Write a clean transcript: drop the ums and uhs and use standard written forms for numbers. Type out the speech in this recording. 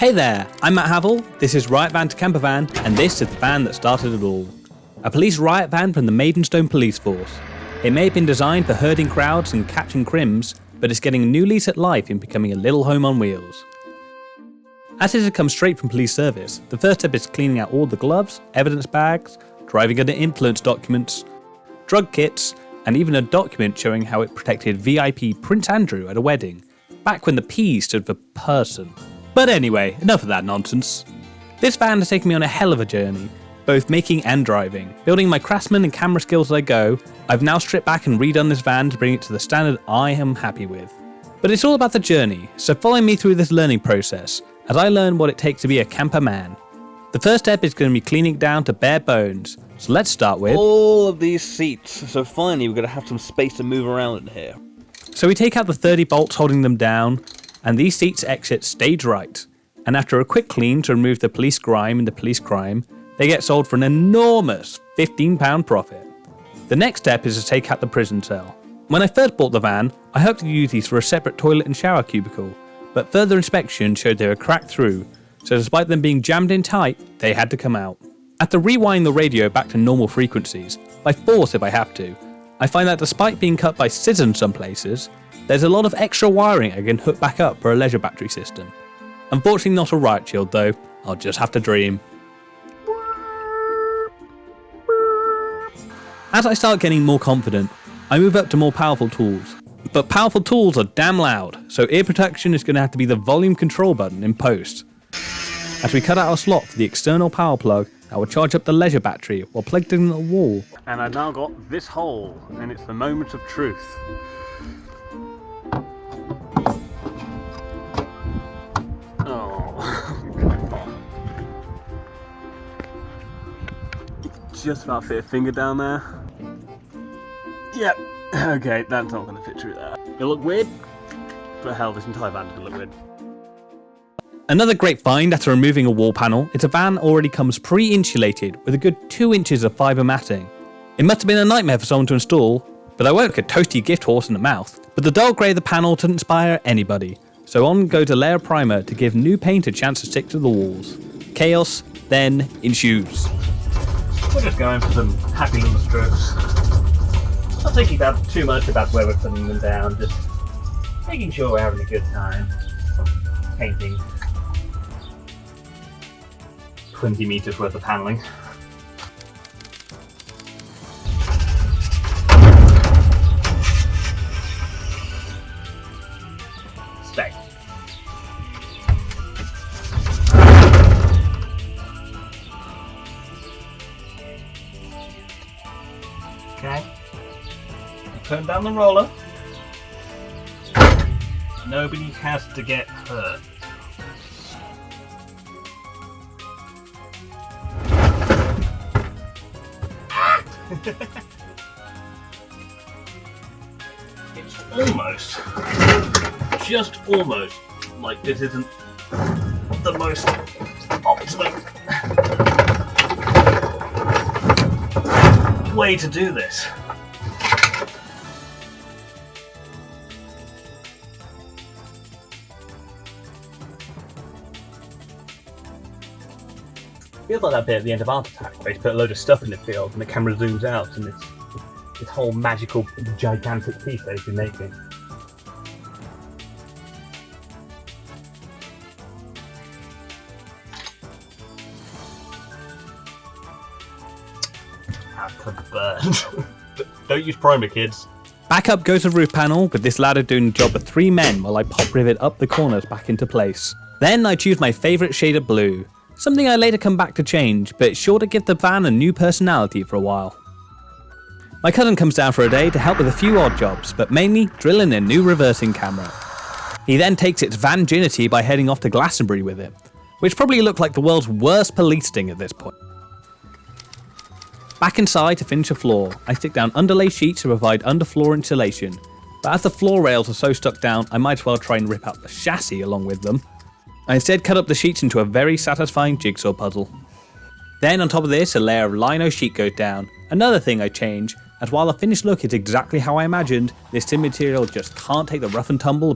Hey there, I'm Matt Haville, this is Riotvan to Campervan, and this is the van that started it all. A police riot van from the Maidenstone Police Force. It may have been designed for herding crowds and catching crims, but it's getting a new lease at life in becoming a little home on wheels. As it has come straight from police service, the first step is cleaning out all the gloves, evidence bags, driving under influence documents, drug kits, and even a document showing how it protected VIP Prince Andrew at a wedding, back when the P stood for person. But anyway, enough of that nonsense. This van has taken me on a hell of a journey, both making and driving. Building my craftsman and camera skills as I go, I've now stripped back and redone this van to bring it to the standard I am happy with. But it's all about the journey, so follow me through this learning process, as I learn what it takes to be a camper man. The first step is going to be cleaning it down to bare bones, so let's start with all of these seats. So finally we're going to have some space to move around in here. So we take out the 30 bolts holding them down, and these seats exit stage right. And after a quick clean to remove the police grime and the police crime, they get sold for an enormous £15 profit. The next step is to take out the prison cell. When I first bought the van, I hoped to use these for a separate toilet and shower cubicle, but further inspection showed they were cracked through, so despite them being jammed in tight, they had to come out. After rewinding the radio back to normal frequencies, by force if I have to, I find that despite being cut by scissors in some places, there's a lot of extra wiring I can hook back up for a leisure battery system. Unfortunately not a riot shield though, I'll just have to dream. As I start getting more confident, I move up to more powerful tools. But powerful tools are damn loud, so ear protection is going to have to be the volume control button in post. As we cut out a slot for the external power plug that will charge up the leisure battery while plugged in the wall. And I've now got this hole, and it's the moment of truth. Just about fit a finger down there. Yep. Okay, that's not going to fit through there. It'll look weird, but hell, this entire van doesn't look weird. Another great find after removing a wall panel is a van already comes pre-insulated with a good 2 inches of fibre matting. It must have been a nightmare for someone to install, but I won't get a toasty gift horse in the mouth. But the dull grey of the panel didn't inspire anybody, so on goes a layer of primer to give new paint a chance to stick to the walls. Chaos then ensues. We're just going for some happy little strokes. Not thinking about too much about where we're putting them down, just making sure we're having a good time painting 20 metres worth of panelling. Stay. Okay. Turn down the roller. Nobody has to get hurt. It's almost, just almost, like this isn't the most optimum way to do this. Feels like that bit at the end of Art Attack where you put a load of stuff in the field and the camera zooms out and it's this whole magical, gigantic piece that he's been making. Have to burn. Don't use primer, kids. Back up goes the roof panel, with this ladder doing the job of 3 men while I pop rivet up the corners back into place. Then I choose my favourite shade of blue, something I later come back to change, but it's sure to give the van a new personality for a while. My cousin comes down for a day to help with a few odd jobs, but mainly drilling a new reversing camera. He then takes its vanginity by heading off to Glastonbury with it, which probably looked like the world's worst police sting at this point. Back inside to finish the floor, I stick down underlay sheets to provide underfloor insulation, but as the floor rails are so stuck down, I might as well try and rip out the chassis along with them. I instead cut up the sheets into a very satisfying jigsaw puzzle. Then on top of this, a layer of lino sheet goes down, another thing I change, as while the finished look is exactly how I imagined, this tin material just can't take the rough and tumble